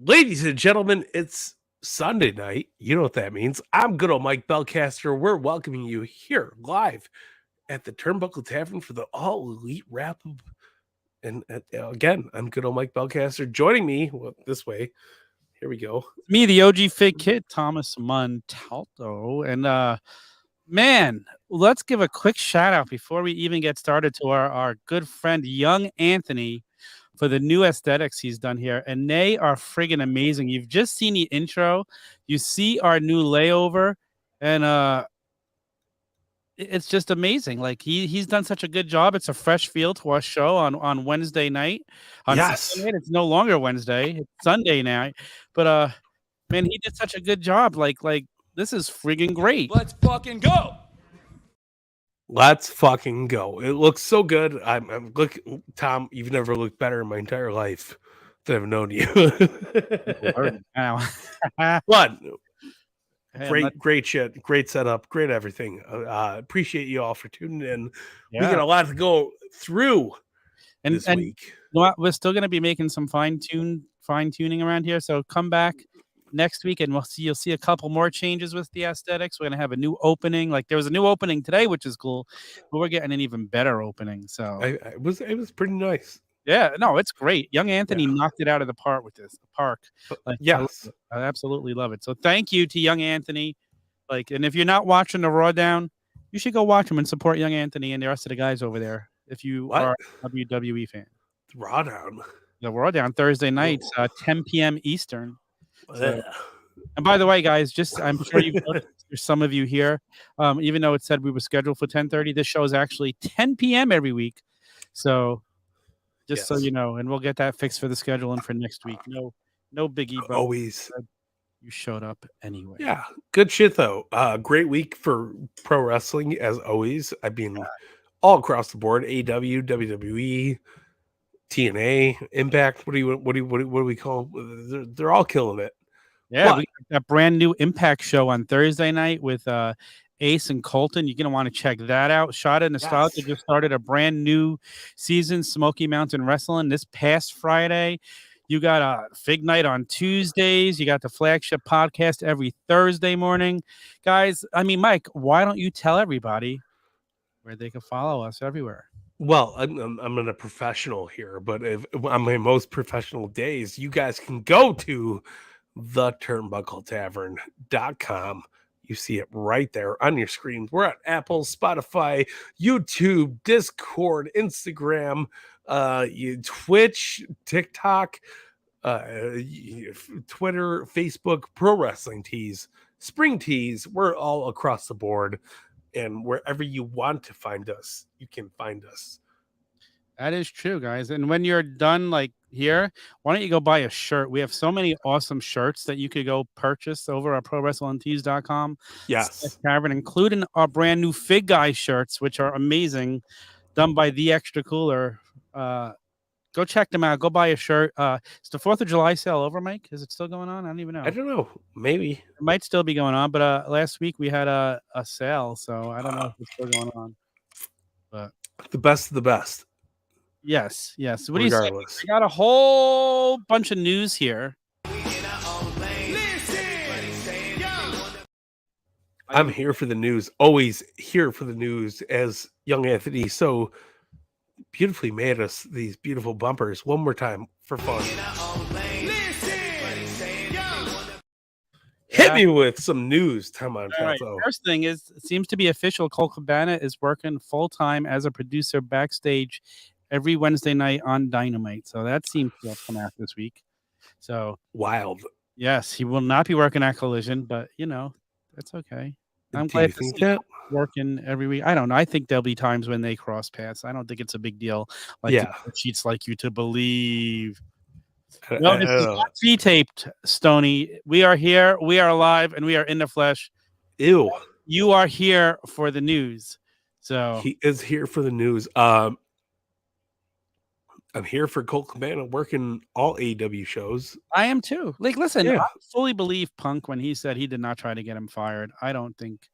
Ladies and gentlemen, it's Sunday night. You know what that means. I'm good old Mike BELCASTER. We're welcoming you here live at the Turnbuckle Tavern for the All Elite Wrap Up. And again, I'm good old Mike BELCASTER. Joining me this way. Here we go. Me, the OG Fig Kid, Thomas Montalto. And man, let's give a quick shout out before we even get started to our good friend Young Anthony for the new aesthetics he's done here. And they are friggin' amazing. You've just seen the intro. You see our new layover, and it's just amazing. Like he's done such a good job. It's a fresh feel to our show on Wednesday night. Yes. Sunday night, it's no longer Wednesday, it's Sunday night. But man, he did such a good job. Like this is friggin' great. Let's fucking go. Let's fucking go. It looks so good. I'm look, Tom, you've never looked better in my entire life that I've known you. But great shit, great setup, great everything. Appreciate you all for tuning in. Yeah. We got a lot to go through this week. You know what? We're still gonna be making some fine tuning around here. So come back next week and you'll see a couple more changes with the aesthetics. We're gonna have a new opening. Like there was a new opening today, which is cool, but we're getting an even better opening. So it was pretty nice. Yeah, no, it's great. Young Anthony knocked it out of the park with this park. Like, yes, I absolutely love it. So thank you to Young Anthony. Like, and if you're not watching the Raw Down, you should go watch him and support Young Anthony and the rest of the guys over there. If you are a WWE fan, Raw Down, the Raw Down Thursday nights, 10 p.m. Eastern. So, and by the way, guys, I'm sure there's some of you here. Even though it said we were scheduled for 10:30, this show is actually 10 p.m. every week. So. Just so you know, and we'll get that fixed for the schedule and for next week. No biggie. But always, you showed up anyway. Yeah, good shit though. Great week for pro wrestling as always. I mean, all across the board: AEW, WWE, TNA, Impact. What do we call? They're all killing it. Yeah, we got that brand new Impact show on Thursday night with Ace and Colton. You're going to want to check that out. Shot of Nostalgia just started a brand new season, Smoky Mountain Wrestling, this past Friday. You got a Fig Night on Tuesdays. You got the flagship podcast every Thursday morning. Guys, I mean, Mike, why don't you tell everybody where they can follow us everywhere? Well, I'm not a professional here, but if on my most professional days, you guys can go to theturnbuckletavern.com. You see it right there on your screen. We're at Apple, Spotify, YouTube, Discord, Instagram, Twitch, TikTok, Twitter, Facebook, Pro Wrestling Tees, Spring Tees. We're all across the board. And wherever you want to find us, you can find us. That is true, guys. And when you're done, like here, why don't you go buy a shirt? We have so many awesome shirts that you could go purchase over at ProWrestlingTees.com. Yes, Tavern, including our brand new Fig Guy shirts, which are amazing, done by The Extra Cooler. Go check them out. Go buy a shirt. Is the 4th of July sale over, Mike? Is it still going on? I don't even know. I don't know. Maybe it might still be going on, but last week we had a sale, so I don't know if it's still going on. But the best of the best. Yes. What do you say? We got a whole bunch of news here. I'm here for the news. Always here for the news, as Young Anthony so beautifully made us these beautiful bumpers. One more time for fun. Hit me with some news, Tom Montalto. Right. First thing is, it seems to be official. Colt Cabana is working full-time as a producer backstage every Wednesday night on Dynamite. So that seems to have come out this week. So wild. Yes, he will not be working at Collision, but that's okay. I'm glad to see him working every week. I don't know. I think there'll be times when they cross paths. I don't think it's a big deal. Sheets like you to believe. No, this is not pre-taped, Stoney. We are here. We are alive, and we are in the flesh. Ew. You are here for the news. So he is here for the news. I'm here for Colt Cabana working all AEW shows. I am too. Like, listen, I fully believe Punk when he said he did not try to get him fired. I don't think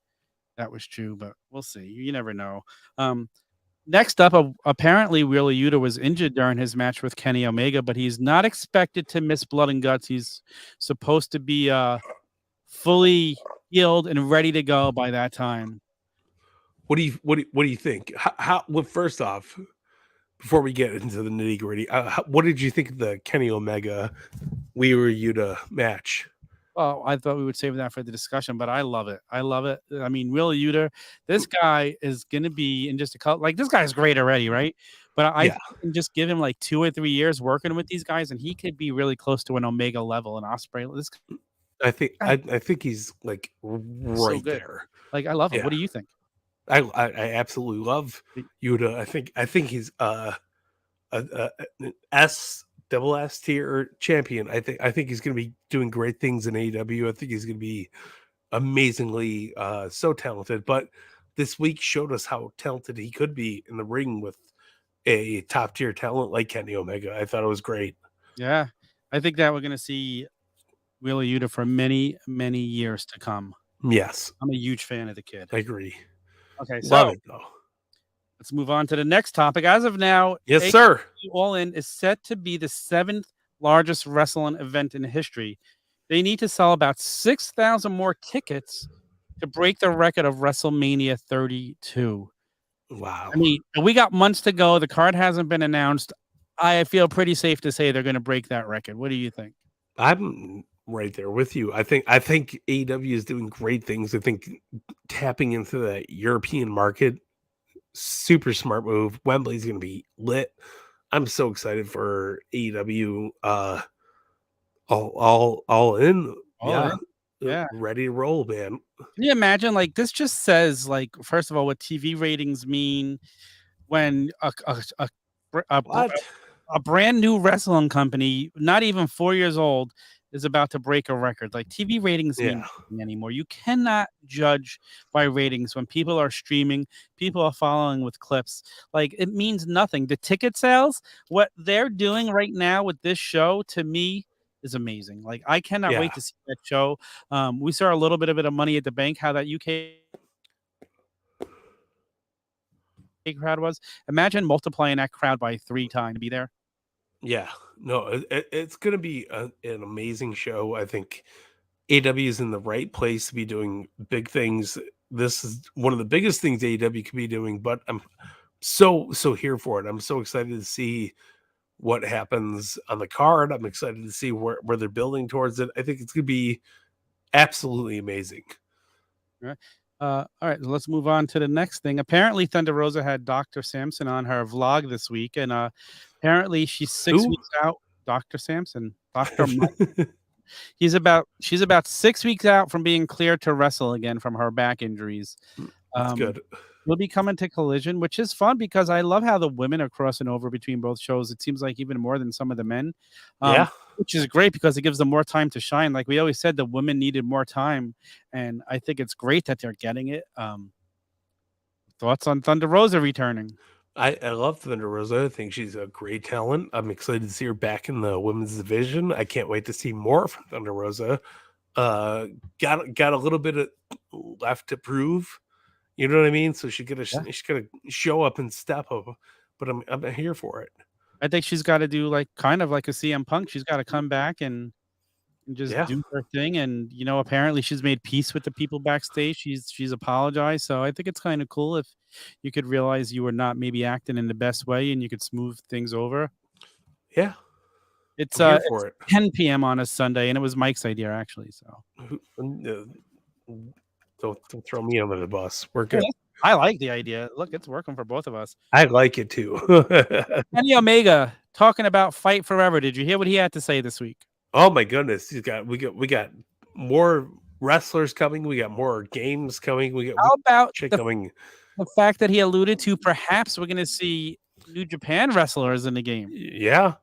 that was true, but we'll see. You never know. Next up, apparently Wheeler Yuta was injured during his match with Kenny Omega, but he's not expected to miss Blood and Guts. He's supposed to be fully healed and ready to go by that time. What do you think? Well, first off, before we get into the nitty gritty, what did you think of the Kenny Omega Wheeler Yuta match? Well, I thought we would save that for the discussion, but I love it. I love it. I mean, Wheeler Yuta, this guy is going to be in just a couple. Like, this guy's great already, right? But I can just give him like 2 or 3 years working with these guys, and he could be really close to an Omega level and Osprey. I think he's like right so good. there. Like, I love him. What do you think? I absolutely love Yuta. I think he's an double S tier champion. I think he's going to be doing great things in AEW. I think he's going to be amazingly so talented. But this week showed us how talented he could be in the ring with a top tier talent like Kenny Omega. I thought it was great. Yeah, I think that we're going to see Wheeler Yuta for many, many years to come. Yes, I'm a huge fan of the kid. I agree. Okay, love it though. Let's move on to the next topic. As of now, yes, sir. All In is set to be the 7th largest wrestling event in history. They need to sell about 6,000 more tickets to break the record of WrestleMania 32. Wow. I mean, we got months to go. The card hasn't been announced. I feel pretty safe to say they're going to break that record. What do you think? I'm right there with you. I think AEW is doing great things. I think tapping into the European market, super smart move. Wembley's going to be lit. I'm so excited for AEW. All in. Yeah, ready to roll, man. Can you imagine? Like, this just says, like, first of all, what TV ratings mean when a brand new wrestling company, not even 4 years old, is about to break a record. Like, TV ratings mean nothing anymore. You cannot judge by ratings when people are streaming, people are following with clips. Like, it means nothing. The ticket sales, what they're doing right now with this show, to me, is amazing. Like, I cannot wait to see that show. We saw a little bit of it of Money at the Bank, how that UK crowd was. Imagine multiplying that crowd by 3 times to be there. Yeah, no, it's going to be an amazing show. I think AEW is in the right place to be doing big things. This is one of the biggest things AEW could be doing, but I'm so here for it. I'm so excited to see what happens on the card. I'm excited to see where they're building towards it. I think it's going to be absolutely amazing. All right, let's move on to the next thing. Apparently, Thunder Rosa had Dr. Samson on her vlog this week, and apparently she's 6 weeks out. Dr. Samson, Dr. Mike. She's about 6 weeks out from being cleared to wrestle again from her back injuries. That's good. We'll be coming to Collision, which is fun because I love how the women are crossing over between both shows. It seems like even more than some of the men. Which is great because it gives them more time to shine. Like we always said, the women needed more time, and I think it's great that they're getting it. Thoughts on Thunder Rosa returning? I love Thunder Rosa. I think she's a great talent. I'm excited to see her back in the women's division. I can't wait to see more from Thunder Rosa. Got a little bit of left to prove. You know what I mean? So she's gonna show up and step up. But I'm here for it. I think she's got to do kind of like a CM Punk. She's got to come back and just do her thing. And apparently she's made peace with the people backstage. She's apologized. So I think it's kind of cool if you could realize you were not maybe acting in the best way and you could smooth things over. Yeah, it's 10 p.m. on a Sunday, and it was Mike's idea actually. So don't throw me under the bus. We're good. I like the idea. Look, it's working for both of us. I like it too. Kenny Omega talking about Fight Forever. Did you hear what he had to say this week? Oh my goodness, we got more wrestlers coming. We got more games coming. How about coming? The fact that he alluded to perhaps we're going to see New Japan wrestlers in the game. Yeah,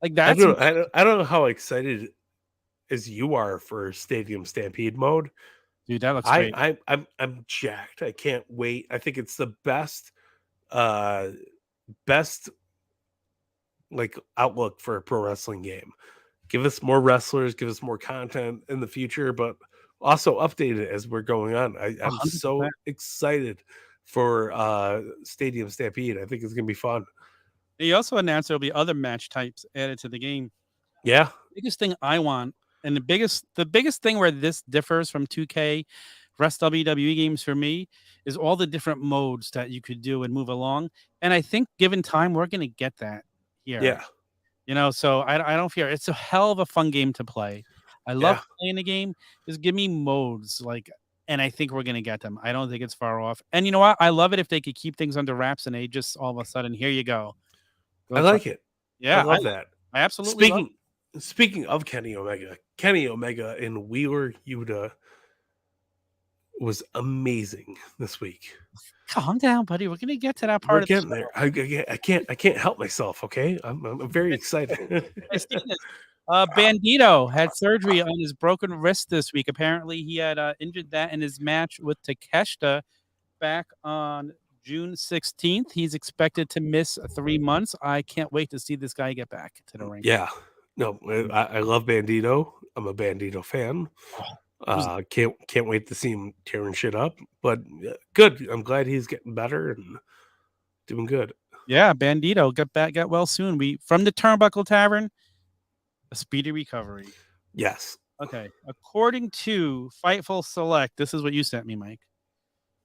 like that's. I don't know how excited as you are for Stadium Stampede mode. Dude, that looks great. I'm jacked. I can't wait. I think it's the best like outlook for a pro wrestling game. Give us more wrestlers, give us more content in the future, but also update it as we're going on. I'm so excited for Stadium Stampede. I think it's gonna be fun. He also announced there'll be other match types added to the game. Yeah. Biggest thing I want, and the biggest thing where this differs from 2K, rest WWE games for me, is all the different modes that you could do and move along. And I think given time, we're gonna get that here. Yeah. You know, so I don't fear. It's a hell of a fun game to play. I love Yeah. playing the game. Just give me modes, like, and I think we're gonna get them. I don't think it's far off. And you know what? I love it if they could keep things under wraps and they just all of a sudden, here you go. I like it. Yeah, I love that. I absolutely love Speaking of Kenny Omega in Wheeler, Utah was amazing this week. Calm down, buddy. We're gonna get to that We're part of getting the there. I can't help myself. Okay, I'm very excited. Bandito had surgery on his broken wrist this week. Apparently, he had injured that in his match with Takeshita back on June 16th. He's expected to miss 3 months. I can't wait to see this guy get back to the ring. Yeah, no, I love Bandito. I'm a Bandito fan. Can't wait to see him tearing shit up. But good. I'm glad he's getting better and doing good. Yeah, Bandito, get well soon. We from the Turnbuckle Tavern, a speedy recovery. Yes. Okay. According to Fightful Select, this is what you sent me, Mike.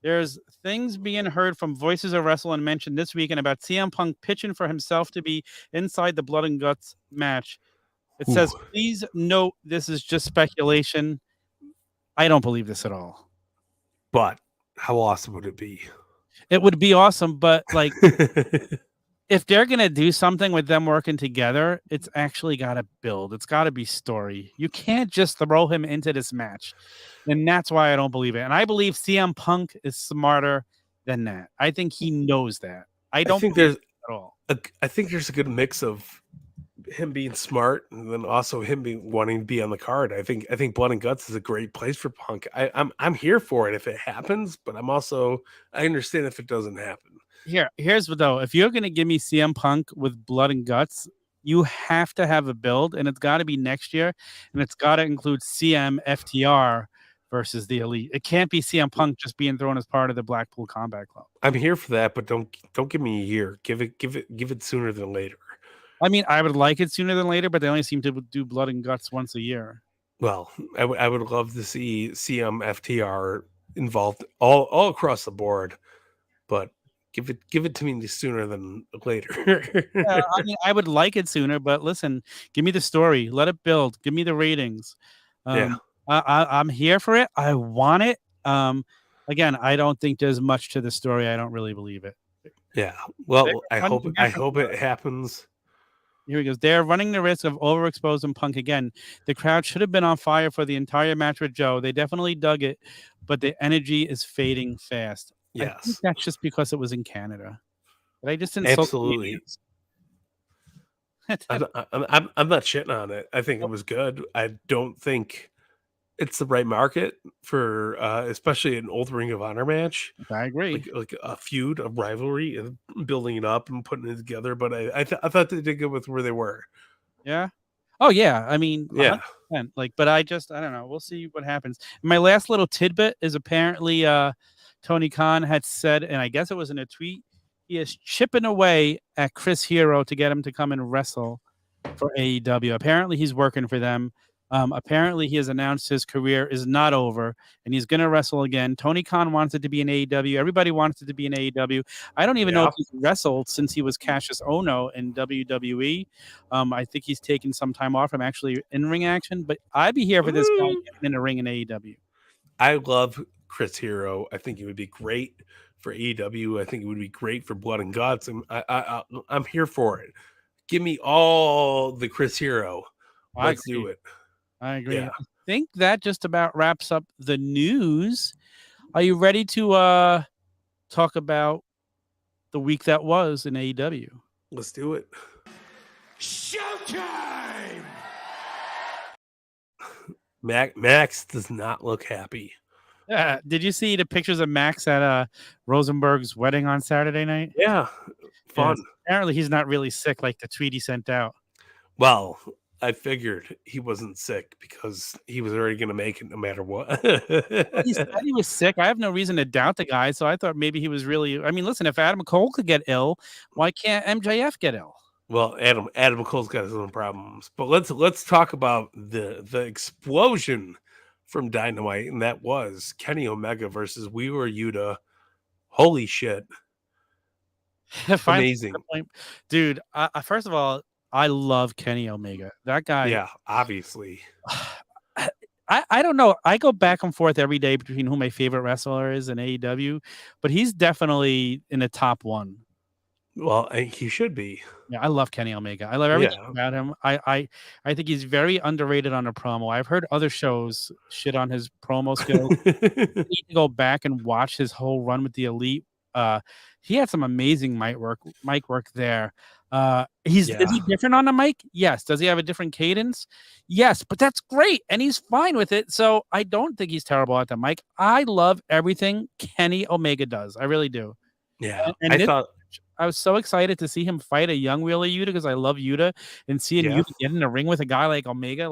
There's things being heard from Voices of Wrestling mentioned this weekend about CM Punk pitching for himself to be inside the Blood and Guts match. It says, please note this is just speculation. I don't believe this at all. But how awesome would it be? It would be awesome, but like if they're going to do something with them working together, it's actually got to build. It's got to be story. You can't just throw him into this match. And that's why I don't believe it. And I believe CM Punk is smarter than that. I think he knows that. I don't think there's at all. I think there's a good mix of him being smart and then also him being wanting to be on the card. I think Blood and Guts is a great place for Punk. I'm here for it if it happens, but I understand if it doesn't happen. Here's what though. If you're gonna give me CM Punk with Blood and Guts, you have to have a build, and it's got to be next year, and it's got to include CM FTR versus the Elite. It can't be CM Punk just being thrown as part of the Blackpool Combat Club. I'm here for that, but don't give me a year. Give it sooner than later. I mean, I would like it sooner than later, but they only seem to do Blood and Guts once a year. Well, I would love to see CM FTR involved all across the board, but give it to me sooner than later. Yeah, I mean, I would like it sooner, but listen, give me the story, let it build, give me the ratings. Yeah. I'm here for it. I want it. Again, I don't think there's much to the story. I don't really believe it. Yeah. Well, I hope it happens. Here he goes. They're running the risk of overexposing Punk again. The crowd should have been on fire for the entire match with Joe. They definitely dug it, but the energy is fading fast. Yes. I think that's just because it was in Canada. But I just absolutely. I'm not shitting on it. I think it was good. I don't think it's the right market for especially an old Ring of Honor match. I agree. Like a feud, a rivalry, and building it up and putting it together. But I thought they did good with where they were. Yeah. Oh yeah. I mean, yeah. 100%. Like, but I don't know. We'll see what happens. My last little tidbit is apparently Tony Khan had said, and I guess it was in a tweet, he is chipping away at Chris Hero to get him to come and wrestle for AEW. Apparently, he's working for them. Apparently, he has announced his career is not over, and he's going to wrestle again. Tony Khan wants it to be in AEW. Everybody wants it to be in AEW. I don't even know if he's wrestled since he was Cassius Ohno in WWE. I think he's taken some time off from actually in-ring action, but I'd be here for this guy in the ring in AEW. I love Chris Hero. I think it would be great for AEW. I think it would be great for Blood and Guts, and I'm here for it. Give me all the Chris Hero. Let's do it. I agree. Yeah. I think that just about wraps up the news. Are you ready to talk about the week that was in AEW? Let's do it. Showtime! Max does not look happy. Yeah. Did you see the pictures of Max at Rosenberg's wedding on Saturday night? Yeah. Fun. Yeah, apparently he's not really sick like the tweet he sent out. Well, I figured he wasn't sick because he was already going to make it no matter what. Well, he said he was sick. I have no reason to doubt the guy, so I thought maybe he was really I mean, listen, if Adam Cole could get ill, why can't MJF get ill? Well, Adam Cole's got his own problems, but let's talk about the explosion from Dynamite, and that was Kenny Omega versus Wheeler Yuta. Holy shit! Finally, Amazing. dude. First of all, I love Kenny Omega. That guy. Yeah, obviously. I don't know. I go back and forth every day between who my favorite wrestler is in AEW, but he's definitely in the top one. Well, he should be. Yeah, I love Kenny Omega. I love everything Yeah. about him. I think he's very underrated on a promo. I've heard other shows shit on his promo skills. You need to go back and watch his whole run with the Elite. He had some amazing mic work there. Is he different on the mic? Yes. Does he have a different cadence? Yes, but that's great, and he's fine with it. So I don't think he's terrible at the mic. I love everything Kenny Omega does. I really do. Yeah, And I was so excited to see him fight a young Wheeler Yuta because I love Yuta, and seeing Yuta get in the ring with a guy like Omega,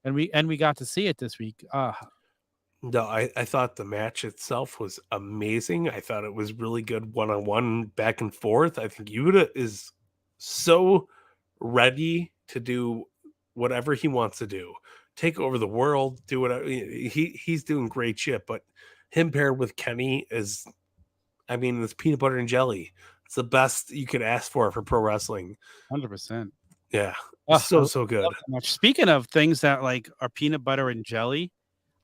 and we got to see it this week. No, I thought the match itself was amazing. I thought it was really good one-on-one back and forth. I think Yuta is so ready to do whatever he wants to do. Take over the world, do whatever. He's doing great shit, but him paired with Kenny is, I mean, it's peanut butter and jelly. It's the best you could ask for pro wrestling. 100%. Yeah. So good. Speaking of things that like are peanut butter and jelly,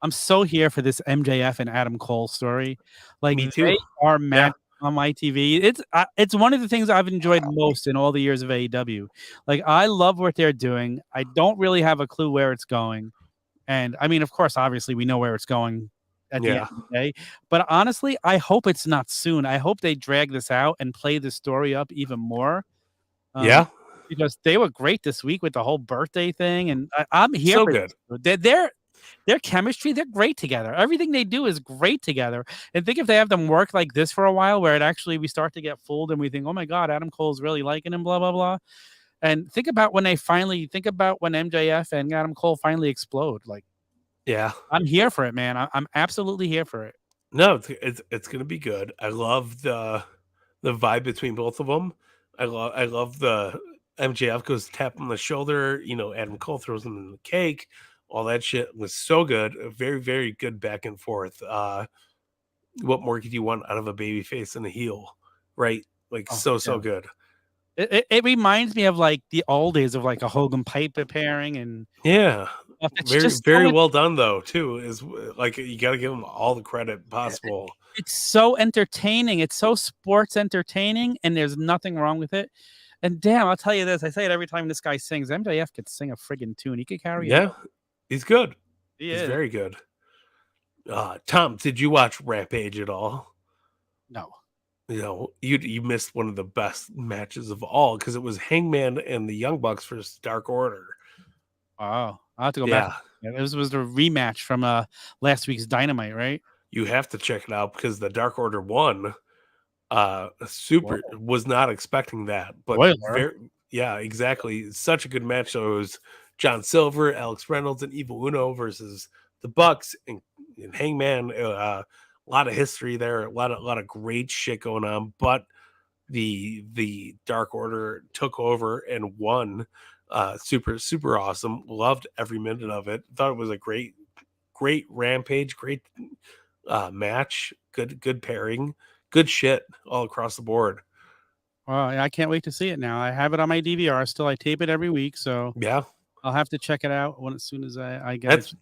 I'm so here for this MJF and Adam Cole story. Like, me too. They are matched on my TV. It's one of the things I've enjoyed most in all the years of AEW. Like, I love what they're doing. I don't really have a clue where it's going. And I mean, of course, obviously we know where it's going at the end of the day. But honestly, I hope it's not soon. I hope they drag this out and play the story up even more. Because they were great this week with the whole birthday thing. And I'm here for good. Their chemistry, they're great together. Everything they do is great together. And think if they have them work like this for a while, where we start to get fooled and we think, oh my God, Adam Cole's really liking him, blah, blah, blah. And think about when MJF and Adam Cole finally explode. Like, I'm here for it, man. I'm absolutely here for it. No, it's going to be good. I love the vibe between both of them. I love the MJF goes tap on the shoulder. Adam Cole throws him in the cake. All that shit was so good. A very, very good back and forth. What more could you want out of a baby face and a heel, right? Like, so good. It reminds me of like the old days of like a Hogan Piper pairing, and very well done though too. Is like you got to give them all the credit possible. It's so entertaining. It's so sports entertaining, and there's nothing wrong with it. And damn, I'll tell you this. I say it every time this guy sings. MJF could sing a friggin' tune. He could carry it. He's good. He's very good. Tom, did you watch Rampage at all? No. You missed one of the best matches of all because it was Hangman and the Young Bucks versus Dark Order. Oh, I'll have to go back. This was the rematch from last week's Dynamite, right? You have to check it out because the Dark Order won. Was not expecting that, but exactly. Such a good match. So it was John Silver, Alex Reynolds, and Evil Uno versus the Bucks and Hangman. A lot of history there, a lot of great shit going on. But the Dark Order took over and won. Super awesome. Loved every minute of it. Thought it was a great Rampage, great match. Good pairing. Good shit all across the board. Well, I can't wait to see it now. I have it on my DVR still. I tape it every week, so I'll have to check it out as soon as I get it.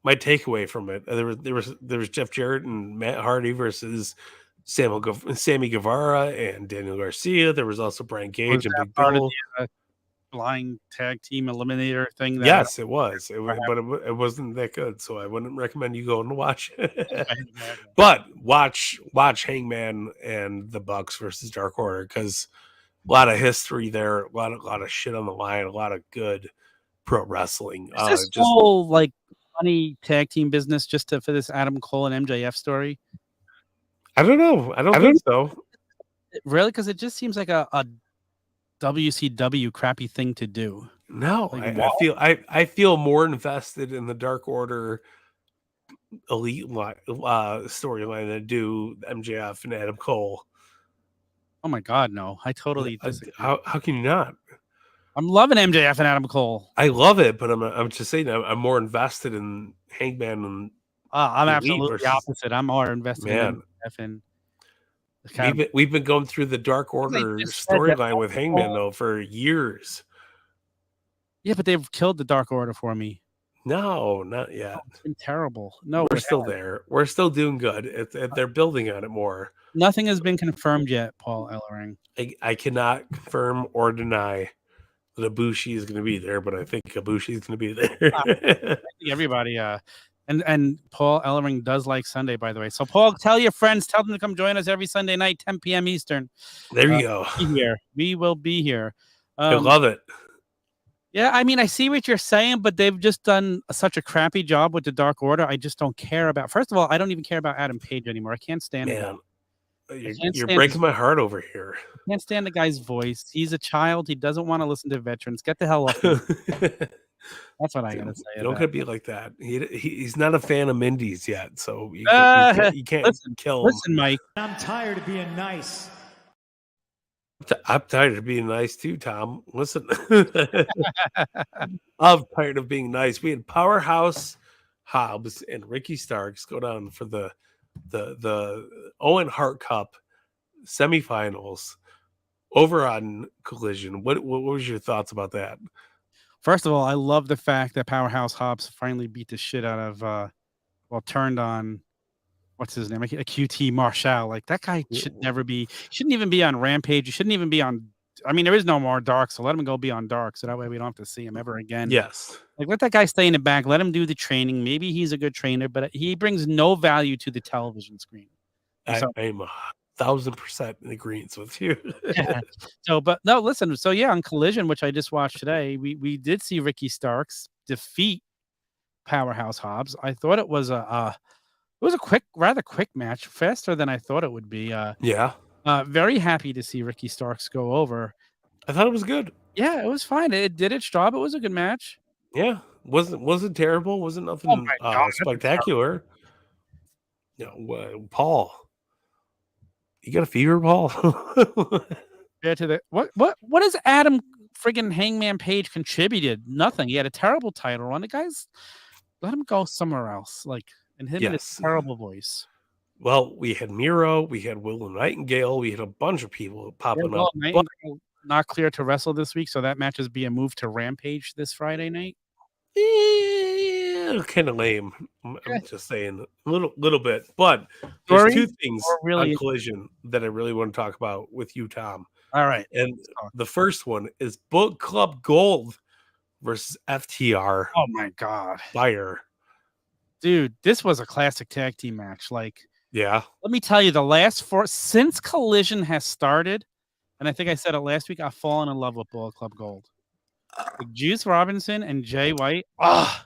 My takeaway from it. There was Jeff Jarrett and Matt Hardy versus Sammy Guevara and Daniel Garcia. There was also Brian Cage and Big Bill. Blind tag team eliminator thing. Yes, it was. But it wasn't that good, so I wouldn't recommend you going to watch it. But watch Hangman and the Bucks versus Dark Order because a lot of history there, a lot of shit on the line, a lot of good pro wrestling. Is this whole like funny tag team business just for this Adam Cole and MJF story? I don't know. I don't think so. Really, because it just seems like a WCW crappy thing to do. No, Like, I feel more invested in the Dark Order Elite storyline than I do MJF and Adam Cole. oh my God, no! I totally disagree. How can you not? I'm loving MJF and Adam Cole. I love it, but I'm just saying I'm more invested in Hangman and I'm the Elite absolutely versus opposite. I'm more invested in man. MJF and kind of. We've been going through the Dark As I Order just said that storyline with Adam Hangman Cole- though for years. Yeah, but they've killed the Dark Order for me. No, not yet. It's been terrible. No, We're it still hasn't. there. We're still doing good. They're building on it more. Nothing has been confirmed yet, Paul Ellering. I cannot confirm or deny that Ibushi is going to be there, but I think Ibushi is going to be there. I think everybody, and Paul Ellering does like Sunday, by the way. So, Paul, tell your friends, tell them to come join us every Sunday night, 10 p.m. Eastern. There you go. Be here. We will be here. I love it. Yeah, I mean, I see what you're saying, but they've just done such a crappy job with the Dark Order. I just don't care about. First of all, I don't even care about Adam Page anymore. I can't stand the guy. Man, you're breaking my heart over here. I can't stand the guy's voice. He's a child. He doesn't want to listen to veterans. Get the hell off him. That's what I gotta say. You don't gotta be like that. He's not a fan of Mindy's yet, so you can't kill him. Listen, Mike. I'm tired of being nice. I'm tired of being nice too, Tom. Listen, I'm tired of being nice. We had Powerhouse Hobbs and Ricky Starks go down for the Owen Hart Cup semifinals over on Collision. What was your thoughts about that? First of all, I love the fact that Powerhouse Hobbs finally beat the shit out of turned on what's his name? A QT Marshall. Like that guy shouldn't even be on Rampage. He shouldn't even be on. I mean, there is no more Dark, so let him go be on Dark. So that way we don't have to see him ever again. Yes. Like let that guy stay in the back. Let him do the training. Maybe he's a good trainer, but he brings no value to the television screen. So, I'm 1,000% in agreement with you. yeah. So, but no, listen. So yeah, on Collision, which I just watched today, we did see Ricky Starks defeat Powerhouse Hobbs. I thought it was it was a rather quick match, faster than I thought it would be. Yeah. Very happy to see Ricky Starks go over. I thought it was good. Yeah, it was fine. It did its job. It was a good match. Yeah. Wasn't terrible. Wasn't nothing spectacular. Paul. You got a fever, Paul? Yeah, to the what has Adam friggin' Hangman Page contributed? Nothing. He had a terrible title run. The guys let him go somewhere else. Like and him in his terrible voice. Well, we had Miro, we had Will Nightingale, we had a bunch of people popping up. Not clear to wrestle this week, so that match is being moved to Rampage this Friday night. Yeah, kind of lame. I'm just saying a little bit, but there's two things on Collision that I really want to talk about with you, Tom. All right, and the first one is Book Club Gold versus FTR. Oh my God, Fire. Dude, this was a classic tag team match. Like, yeah, let me tell you, the last since Collision has started, and I think I said it last week, I've fallen in love with Bullet Club Gold. Like Juice Robinson and Jay White.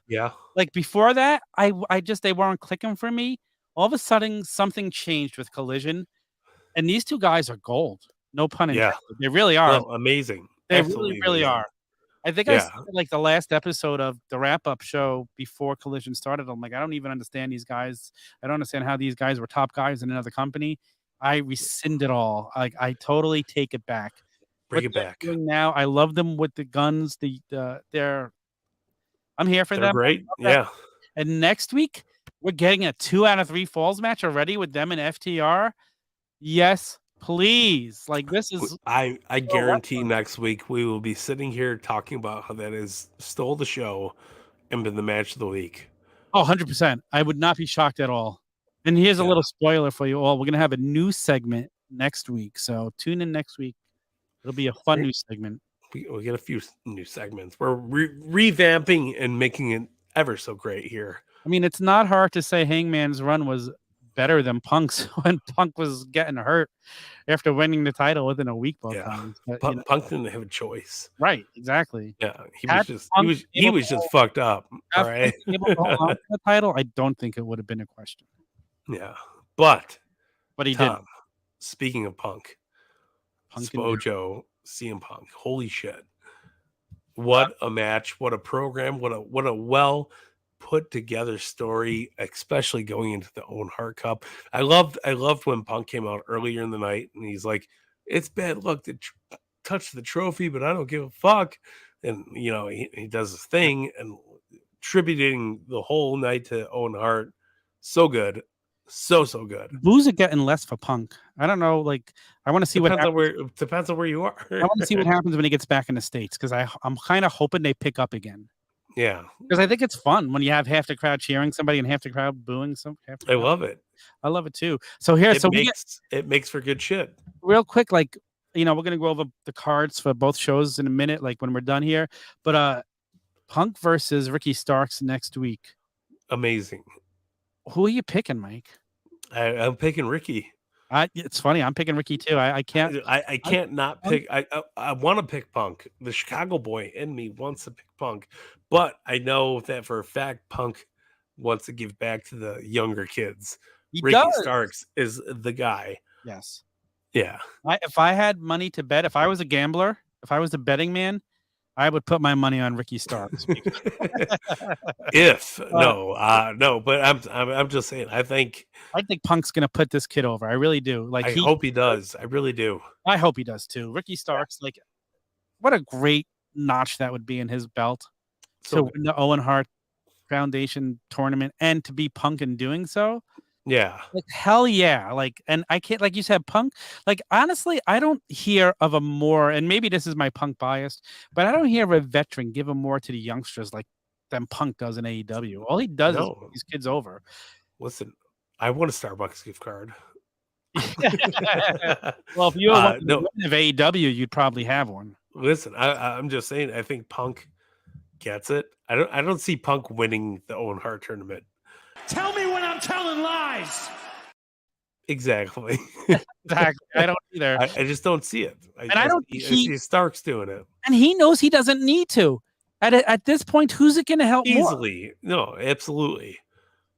Yeah. Like before that, I just they weren't clicking for me. All of a sudden, something changed with Collision, and these two guys are gold. No pun intended. Yeah. They really are. No, amazing. They really amazing. Are. I think I said like the last episode of the Wrap Up show before Collision started. I'm like, I don't even understand these guys. I don't understand how these guys were top guys in another company. I rescind it all. Like I totally take it back. Bring it back. Now I love them with the guns. They're I'm here for them. Great. Yeah. And next week we're getting a 2 out of 3 falls match already with them and FTR. Yes. Please, like this is. I guarantee next week we will be sitting here talking about how that is stole the show and been the match of the week. Oh, 100%. I would not be shocked at all. And here's a little spoiler for you all. We're gonna have a new segment next week, so tune in next week. It'll be a fun new segment. We get a few new segments. We're revamping and making it ever so great here. I mean, it's not hard to say Hangman's run was better than Punk's when Punk was getting hurt after winning the title within a week both times. But, Punk didn't have a choice. Right, exactly. Yeah, he was just fucked up. All right. The title, I don't think it would have been a question. Yeah. But he did. Speaking of Punk Spojo, CM Punk. Holy shit. What a match! What a program! What a well put together story, especially going into the Owen Hart Cup. I loved when Punk came out earlier in the night and he's like, "It's bad luck to touch the trophy, but I don't give a fuck." And he does his thing and tributing the whole night to Owen Hart. So good, so good. Boos are getting less for Punk. I don't know. Like, I want to see what Depends on where you are. I want to see what happens when he gets back in the States because I'm kind of hoping they pick up again. Yeah, because I think it's fun when you have half the crowd cheering somebody and half the crowd booing some. I love it. I love it too. So here, it makes for good shit. Real quick, like we're gonna go over the cards for both shows in a minute, like when we're done here. But Punk versus Ricky Starks next week. Amazing. Who are you picking, Mike? I'm picking Ricky. It's funny. I'm picking Ricky too. I can't. I can't not pick. I want to pick Punk. The Chicago boy in me wants to pick Punk, but I know that for a fact Punk wants to give back to the younger kids. Ricky Starks is the guy. Yes. Yeah. If I had money to bet, if I was a gambler, if I was a betting man, I would put my money on Ricky Starks. No, but I'm just saying. I think Punk's gonna put this kid over. I really do. Like, I hope he does. I really do. I hope he does too. Ricky Starks, like, what a great notch that would be in his belt to win the Owen Hart Foundation tournament and to be Punk in doing so. Yeah. Like, hell yeah. Like, and I can't, like you said, Punk, like, honestly, I don't hear of a more, and maybe this is my Punk bias, but I don't hear of a veteran give a more to the youngsters like than Punk does in AEW. All he does is put these kids over. Listen, I want a Starbucks gift card. Well, if you were of AEW, you'd probably have one. Listen, I'm just saying, I think Punk gets it. I don't see Punk winning the Owen Hart tournament. Tell me when I'm telling lies. Exactly. Exactly. I don't either. I just don't see it. I see Starks doing it. And he knows he doesn't need to. At this point, who's it going to help easily? More? No, absolutely.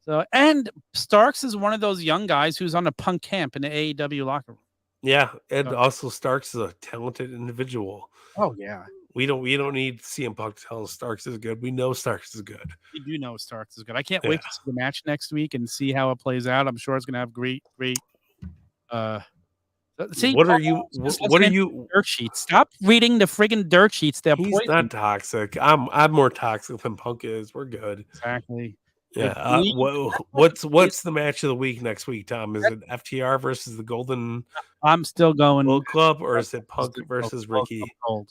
So, and Starks is one of those young guys who's on a Punk camp in the AEW locker room. Yeah, and also Starks is a talented individual. Oh yeah. We don't need CM Punk to tell us Starks is good. We know Starks is good. We do know Starks is good. I can't wait to see the match next week and see how it plays out. I'm sure it's going to have great. See, what are you? Dirt sheets. Stop reading the friggin' dirt sheets. He's not toxic. I'm more toxic than Punk is. We're good. Exactly. Yeah. What's the match of the week next week, Tom? Is it FTR versus the Golden? I'm still going Gold Club, or is it Punk versus Ricky? Gold.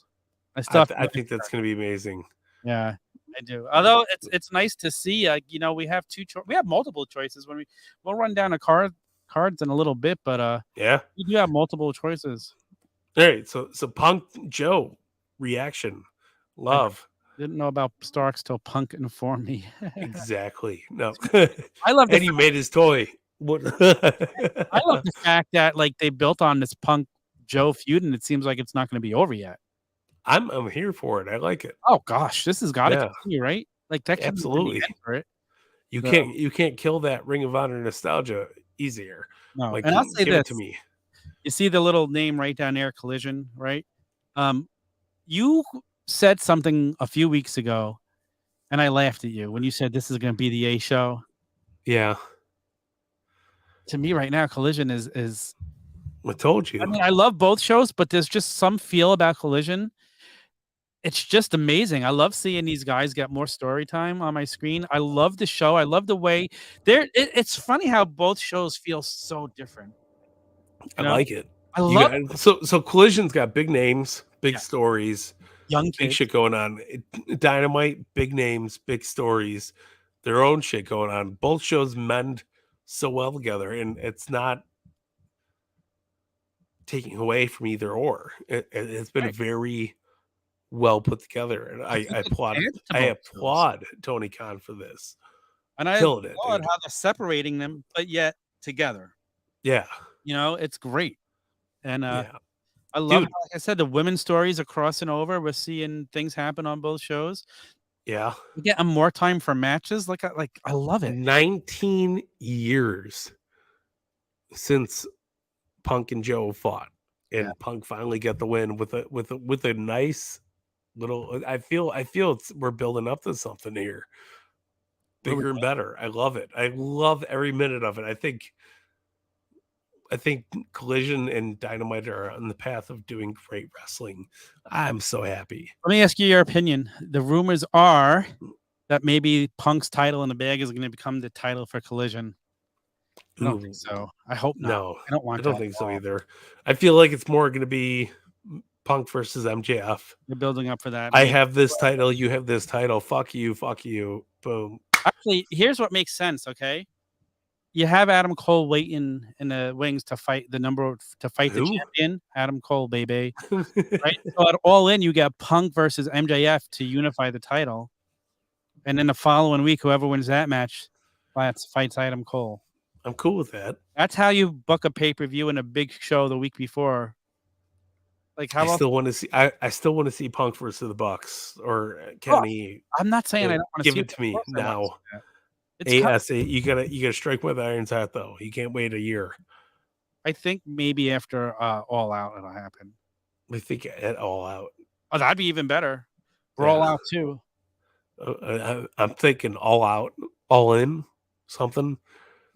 I think that's going to be amazing. Yeah, I do. Although it's nice to see. We have we have multiple choices when we'll run down cards in a little bit, but yeah, we do have multiple choices. All right, so Punk Joe reaction, love. Didn't know about Starks till Punk informed me. Exactly. No, I love. And he made his toy. I love the fact that like they built on this Punk Joe feud, and it seems like it's not going to be over yet. I'm here for it. I like it. Oh gosh, this has got to continue, right? Like that. Absolutely. For it. You can't kill that Ring of Honor nostalgia easier. No, like, and I'll say this it to me. You see the little name right down there, Collision, right? You said something a few weeks ago, and I laughed at you when you said this is going to be the A show. Yeah. To me, right now, Collision is. I told you. I mean, I love both shows, but there's just some feel about Collision. It's just amazing. I love seeing these guys get more story time on my screen. I love the show. I love the way it's funny how both shows feel so different. I like it. I love it. So Collision's got big names, big stories, young kids. Big shit going on. Dynamite, big names, big stories, their own shit going on. Both shows mend so well together, and it's not taking away from either or. It's been very well put together, and I applaud Tony Khan for this. And I applaud how they're separating them, but yet together. Yeah, it's great. And I love, like I said, the women's stories are crossing over. We're seeing things happen on both shows. Yeah, we get more time for matches. Like I love it. 19 years since Punk and Joe fought, and Punk finally got the win with a nice I feel we're building up to something here. Bigger and better. I love it. I love every minute of it. I think Collision and Dynamite are on the path of doing great wrestling. I'm so happy. Let me ask you your opinion. The rumors are that maybe Punk's title in the bag is going to become the title for Collision. I don't think so. I hope not. No, I don't want. I don't think so either. I feel like it's more going to be Punk versus MJF. They're building up for that. I have this title. You have this title. Fuck you. Fuck you. Boom. Actually, here's what makes sense. Okay, you have Adam Cole waiting in the wings to fight the champion, Adam Cole, baby. Right. So at All In, you get Punk versus MJF to unify the title, and then the following week, whoever wins that match fights Adam Cole. I'm cool with that. That's how you book a pay-per-view and a big show the week before. Like how I still want to see. I still want to see Punk versus the Bucks or Kenny. I'm not saying I don't want to give see it to me now. It's you gotta strike with iron's hat though. You can't wait a year. I think maybe after All Out it'll happen. I think at All Out. Oh, that'd be even better. Brawl Out too. I'm thinking All Out, All In, something.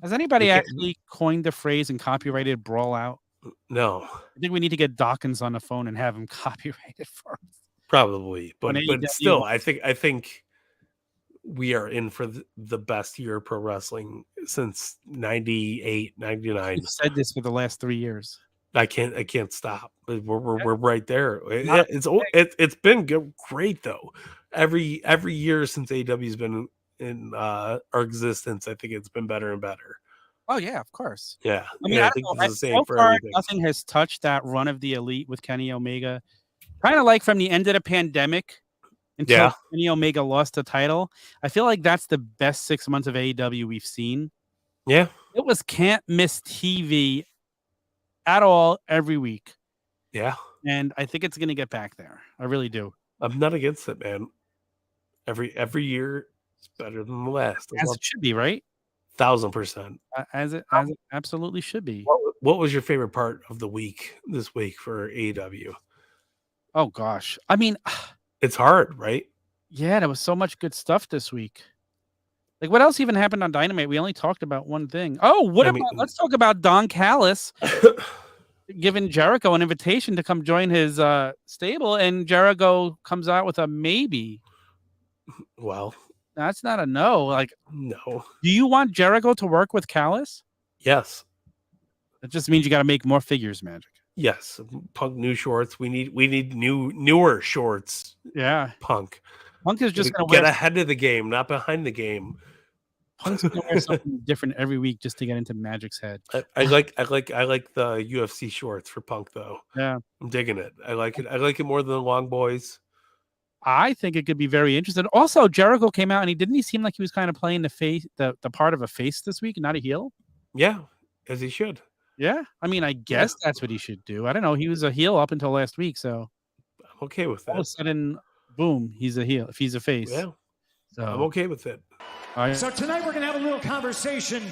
Has anybody actually coined the phrase and copyrighted Brawl Out? No. I think we need to get Dawkins on the phone and have him copyright it for us. Probably, but still, I think we are in for the best year of pro wrestling since 98, 99. You've said this for the last 3 years. I can't stop. We're right there. It's been great though. Every year since AEW's been in our existence, I think it's been better and better. Oh yeah, of course. Yeah, I mean, I think it's the same for everything. Nothing has touched that run of the Elite with Kenny Omega. Kind of like from the end of the pandemic until Kenny Omega lost the title. I feel like that's the best 6 months of AEW we've seen. Yeah, it was can't miss TV at all every week. Yeah, and I think it's going to get back there. I really do. I'm not against it, man. Every year it's better than the last. As it should be, right? 1000%. As it absolutely should be. What was your favorite part of the week this week for AEW? Oh gosh, I mean, it's hard, right? Yeah, there was so much good stuff this week. Like, what else even happened on Dynamite? We only talked about one thing. Oh, let's talk about Don Callis giving Jericho an invitation to come join his stable, and Jericho comes out with a maybe. Well, that's not a no. Like, no. Do you want Jericho to work with Callis? Yes. That just means you got to make more figures, Magic. Yes, Punk new shorts. We need newer shorts. Yeah, Punk is just going to get ahead of the game, not behind the game. Punk's going to wear something different every week just to get into Magic's head. I like the UFC shorts for Punk though. Yeah, I'm digging it. I like it more than the Long Boys. I think it could be very interesting. Also, Jericho came out and he seem like he was kind of playing the face, the part of a face this week, not a heel. Yeah, as he should. Yeah, I mean, I guess that's what he should do. I don't know. He was a heel up until last week, so I'm okay with that. All of a sudden, boom, he's a heel. If he's a face, yeah, so I'm okay with it. So tonight we're gonna have a little conversation.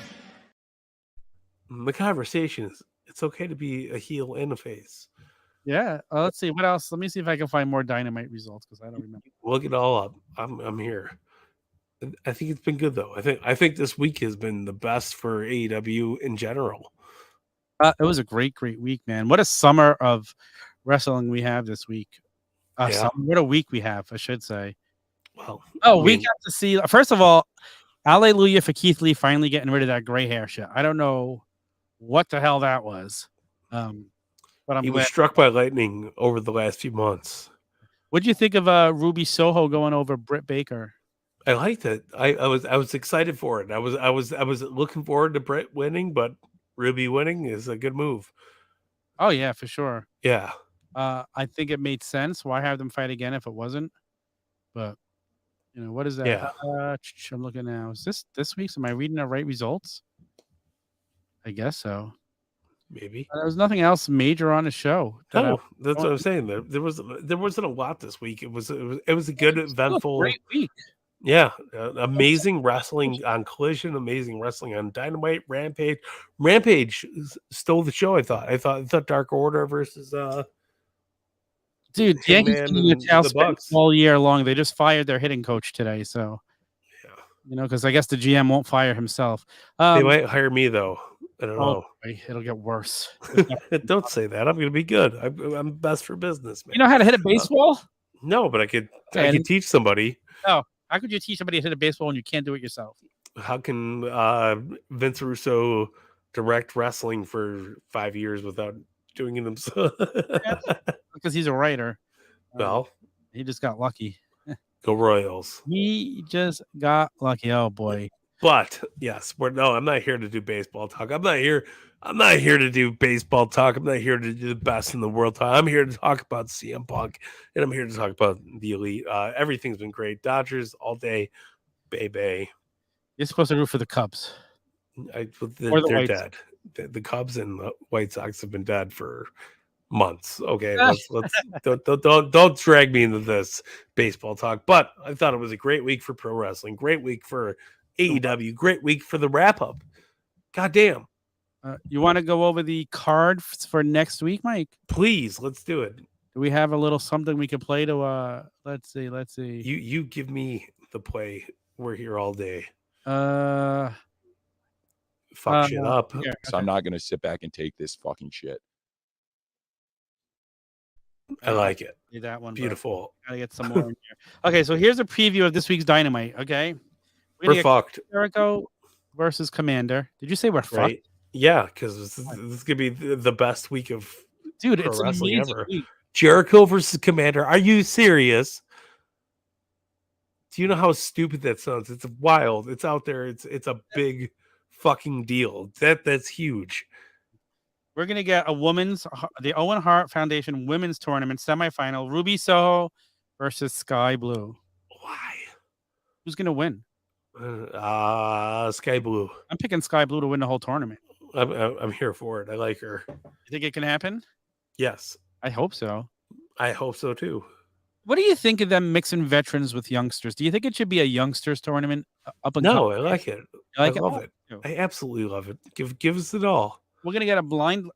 The conversation is it's okay to be a heel and a face. Yeah. Let's see what else. Let me see if I can find more Dynamite results because I don't remember. Look it all up. I'm here. I think it's been good though. I think this week has been the best for AEW in general. It was a great week, man. What a summer of wrestling we have this week. What a week we have, I should say. Well, we got to see. First of all, hallelujah for Keith Lee finally getting rid of that gray hair shit. I don't know what the hell that was. But he was struck by lightning over the last few months. What do you think of Ruby Soho going over Britt Baker? I liked it. I was excited for it. I was looking forward to Britt winning, but Ruby winning is a good move. Oh yeah, for sure. Yeah. I think it made sense. Why have them fight again if it wasn't? But what is that? Yeah. I'm looking now. Is this week's? Am I reading the right results? I guess so. Maybe there was nothing else major on the show. That's what I'm saying. There wasn't a lot this week. It was a good eventful great week. Yeah, amazing wrestling on Collision, amazing wrestling on Dynamite, Rampage stole the show. I thought Dark Order versus Dude, the Yankees Hangman can do and the the Bucks. all year long. They just fired their hitting coach today, so Yeah. because I guess the GM won't fire himself. They might hire me though. I don't Oh, know. boy, it'll get worse. Don't say that. I'm going to be good. I'm best for business, man. You know how to hit a baseball? No, but I could Okay. teach somebody. No. How could you teach somebody to hit a baseball when you can't do it yourself? How can Vince Russo direct wrestling for 5 years without doing it himself? Because he's a writer. Well, He just got lucky. go Royals. He just got lucky. Oh boy. But yes, I'm not here to do baseball talk. I'm not here to do baseball talk. I'm not here to do the best in the world talk. I'm here to talk about CM Punk, and I'm here to talk about the Elite. Everything's been great. Dodgers all day, baby. You're supposed to root for the Cubs. They're dead. The Cubs and the White Sox have been dead for months. Okay, let's don't drag me into this baseball talk. But I thought it was a great week for pro wrestling. Great week for AEW. Great week for the wrap up. God damn. You want to go over the card for next week, Mike? Please, let's do it. Do we have a little something we can play to let's see. You give me the play. We're here all day. Fuck shit up. Yeah, so I'm not gonna sit back and take this fucking shit. I like it. That one. Beautiful. Gotta get some more in here. Okay, so here's a preview of this week's Dynamite. Okay. We're fucked. Jericho versus Commander. Did you say we're fucked? Right? Yeah, because this is gonna be the best week of it's wrestling amazing ever. week. Jericho versus Commander. Are you serious? Do you know how stupid that sounds? It's wild. It's out there. It's a big fucking deal. That's huge. We're gonna get the Owen Hart Foundation Women's Tournament semifinal. Ruby Soho versus Sky Blue. Why? Who's gonna win? Sky Blue. I'm picking Sky Blue to win the whole tournament. I'm here for it. I like her. You think it can happen? Yes. I hope so. I hope so too. What do you think of them mixing veterans with youngsters? Do you think it should be a youngsters tournament up and No, I like it. I love it. Oh. I absolutely love it. Give us it all. We're gonna get a blind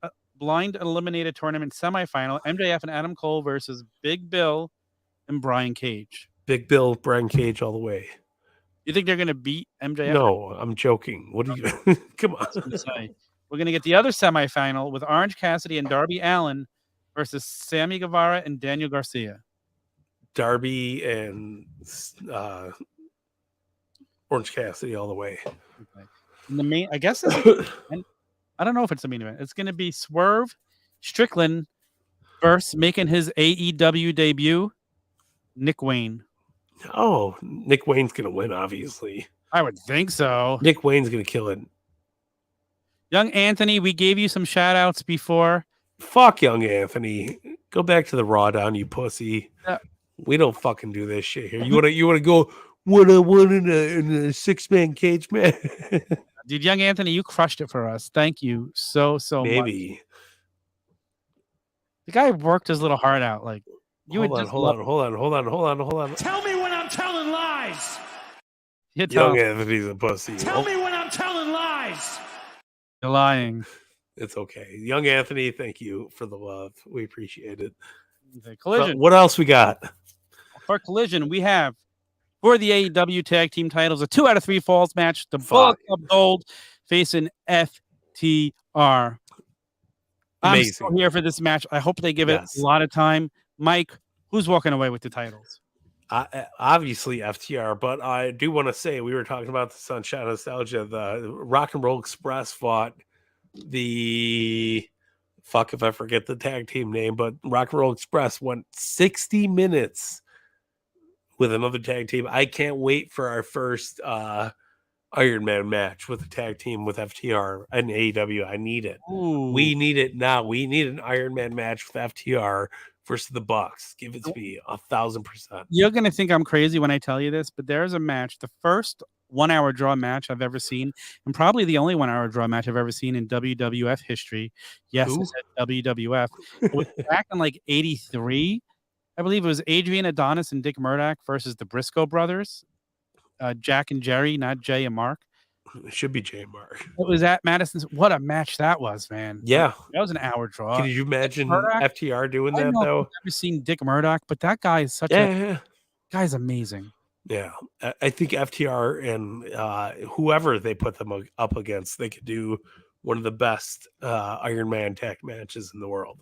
eliminated tournament semifinal. MJF and Adam Cole versus Big Bill and Brian Cage. Big Bill, Brian Cage all the way. You think they're gonna beat MJF? No, I'm joking. What do you come on? We're gonna get the other semifinal with Orange Cassidy and Darby Allin versus Sammy Guevara and Daniel Garcia. Darby and Orange Cassidy all the way. Okay. And the main, I guess, I don't know if it's a main event. It's going to be Swerve Strickland versus making his AEW debut, Nick Wayne. Oh, Nick Wayne's going to win, obviously. I would think so. Nick Wayne's going to kill it. Young Anthony, we gave you some shout outs before. Fuck Young Anthony. Go back to the Raw down, you pussy. We don't fucking do this shit here. You want to go one in a 6-man cage match? Dude, Young Anthony, you crushed it for us. Thank you so much. Maybe. The guy worked his little heart out. Like hold on. Tell me when I'm telling lies. Young Anthony's a pussy. Tell me when I'm telling lies. You're lying. It's okay. Young Anthony, thank you for the love. We appreciate it. Okay, Collision. What else we got? For Collision, we have for the AEW Tag Team titles a 2 out of 3 falls match. The Bullet Club Gold facing FTR. I'm still here for this match. I hope they give it a lot of time. Mike, who's walking away with the titles? Obviously FTR, but I do want to say we were talking about the Sunshine Nostalgia. The Rock and Roll Express fought the fuck if I forget the tag team name, but Rock and Roll Express went 60 minutes with another tag team. I can't wait for our first Iron Man match with the tag team with FTR and AEW. I need it. Ooh. We need it now. We need an Iron Man match with FTR versus the Bucks. Give it to me 1,000%. You're gonna think I'm crazy when I tell you this, but there's a match, the first 1-hour draw match I've ever seen, and probably the only 1-hour draw match I've ever seen in WWF history. Yes, I said WWF. It was back in like 83. I believe it was Adrian Adonis and Dick Murdoch versus the Briscoe brothers. Jack and Jerry, not Jay and Mark. It should be JMR. It was at Madison's. What a match that was, man. Yeah. That was an hour draw. Can you imagine Murdoch, FTR doing I don't that know if though? you've ever seen Dick Murdoch, but that guy is such a guy's amazing. Yeah. I think FTR and whoever they put them up against, they could do one of the best Iron Man tag matches in the world.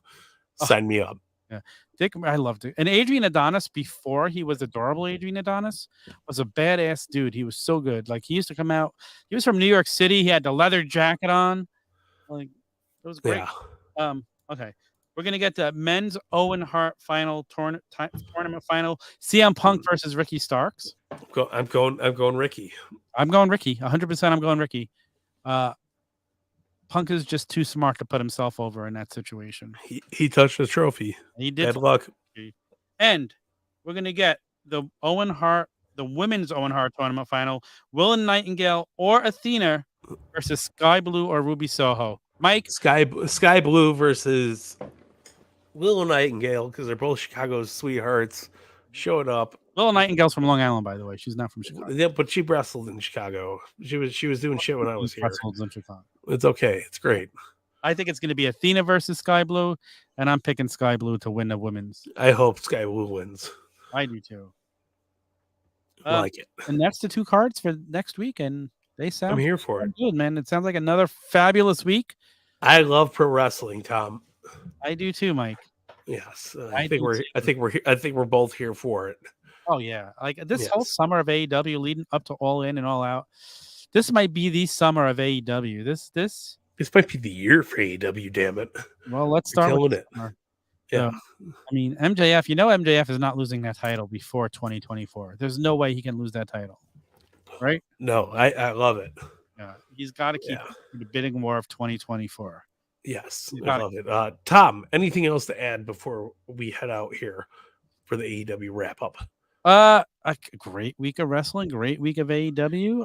Sign me up. Yeah, Dick, I loved it. And Adrian Adonis, before he was adorable, Adrian Adonis was a badass dude. He was so good. Like he used to come out. He was from New York City. He had the leather jacket on. Like it was great. Yeah. Okay, we're gonna get the men's Owen Hart final tournament final. CM Punk versus Ricky Starks. I'm going Ricky. I'm going Ricky. 100%. I'm going Ricky. Punk is just too smart to put himself over in that situation. He touched the trophy. He did. Bad luck. And we're gonna get the women's Owen Hart tournament final: Willow Nightingale or Athena versus Sky Blue or Ruby Soho. Mike, Sky Blue versus Willow Nightingale, because they're both Chicago's sweethearts showing up. Willow Nightingale's from Long Island, by the way. She's not from Chicago. Yeah, but she wrestled in Chicago. She was doing shit when I was here. Wrestled in Chicago. It's okay. It's great. I think it's going to be Athena versus Sky Blue, and I'm picking Sky Blue to win the women's. I hope Sky Blue wins. I do too. Like it. And that's the 2 cards for next week, and they sound. I'm here for it, good, man. It sounds like another fabulous week. I love pro wrestling, Tom. I do too, Mike. Yes, I think we're both here for it. Oh yeah, like this whole summer of AEW, leading up to All In and All Out. This might be the summer of AEW. This might be the year for AEW. Damn it! Well, let's start with it. Yeah, I mean MJF. MJF is not losing that title before 2024. There's no way he can lose that title, right? No, I love it. Yeah, he's got to keep the bidding war of 2024. Yes, I love it. Tom, anything else to add before we head out here for the AEW wrap up? A great week of wrestling, great week of AEW.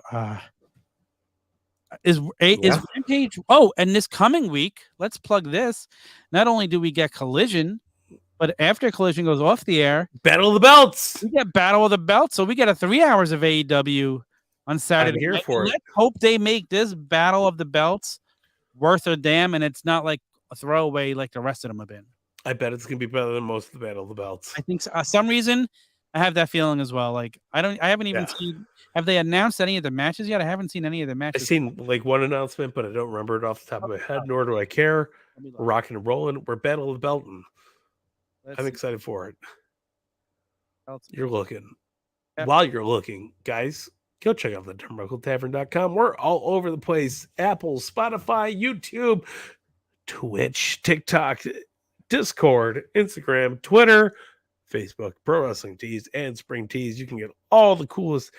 Is Rampage? Oh, and this coming week, let's plug this. Not only do we get Collision, but after Collision goes off the air, Battle of the Belts. We get Battle of the Belts, so we get 3 hours of AEW on Saturday. I'm here for it. Let's hope they make this Battle of the Belts worth a damn, and it's not like a throwaway like the rest of them have been. I bet it's gonna be better than most of the Battle of the Belts. I think so. Some reason I have that feeling as well. Like I haven't even seen. Have they announced any of the matches yet? I haven't seen any of the matches. I've seen like one announcement, but I don't remember it off the top of my head. Nor do I care. We're rocking and rolling. We're Battle of the Belton. I'm excited for it. You're looking. While you're looking, guys, go check out the turnbuckletavern.com. We're all over the place. Apple, Spotify, YouTube, Twitch, TikTok, Discord, Instagram, Twitter, Facebook, Pro Wrestling Tees, and Spring Tees. You can get all the coolest,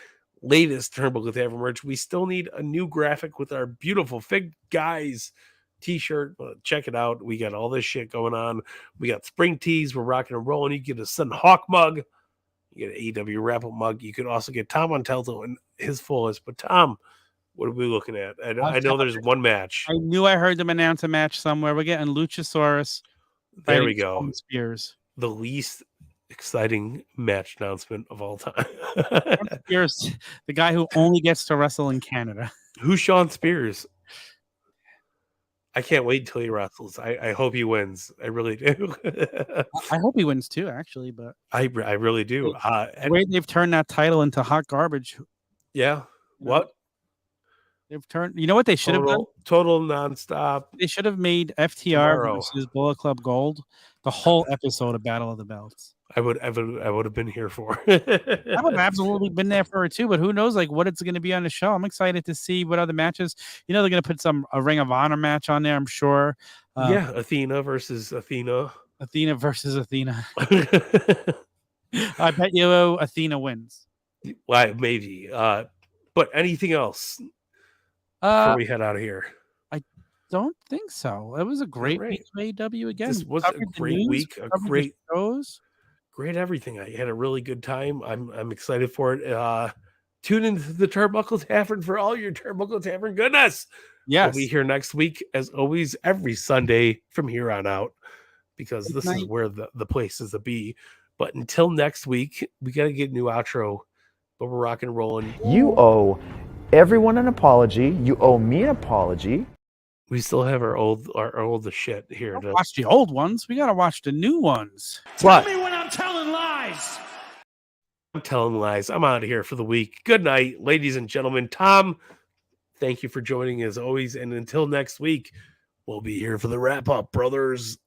latest Turnbuckle Tavern merch. We still need a new graphic with our beautiful Fig Guys t-shirt. Check it out. We got all this shit going on. We got Spring Tees. We're rocking and rolling. You get a Sun Hawk mug. You get an AEW Wrap Up mug. You can also get Tom Montalto and his fullest. But Tom, what are we looking at? I know there's one match. I knew I heard them announce a match somewhere. We're getting Luchasaurus. There we go. Spears. The least exciting match announcement of all time. Spears, the guy who only gets to wrestle in Canada. Who's Sean Spears? I can't wait until he wrestles. I hope he wins. I really do. I hope he wins too, actually. But I really do. The way they've turned that title into hot garbage. Yeah. What? They've turned. You know what they should have done? Total nonstop. They should have made FTR versus Bullet Club Gold the whole episode of Battle of the Belts. I would have been here for. I would have absolutely been there for it too. But who knows, like what it's going to be on the show? I'm excited to see what other matches. They're going to put a Ring of Honor match on there. I'm sure. Athena versus Athena. Athena versus Athena. I bet you Athena wins. Well, maybe. But anything else before we head out of here? I don't think so. It was a great week of AEW again. This was a great week. A great shows. Great everything. I had a really good time. I'm excited for it. Tune into the Turnbuckle Tavern for all your Turnbuckle Tavern goodness. Yes. We'll be here next week, as always, every Sunday from here on out, because this is where the place is to be. But until next week, we got to get a new outro, but we're rocking and rolling. You owe everyone an apology. You owe me an apology. We still have our old shit here. Don't watch the old ones. We got to watch the new ones. Tell me when I'm telling lies. I'm telling lies. I'm out of here for the week. Good night, ladies and gentlemen. Tom, thank you for joining as always. And until next week, we'll be here for the wrap up, brothers.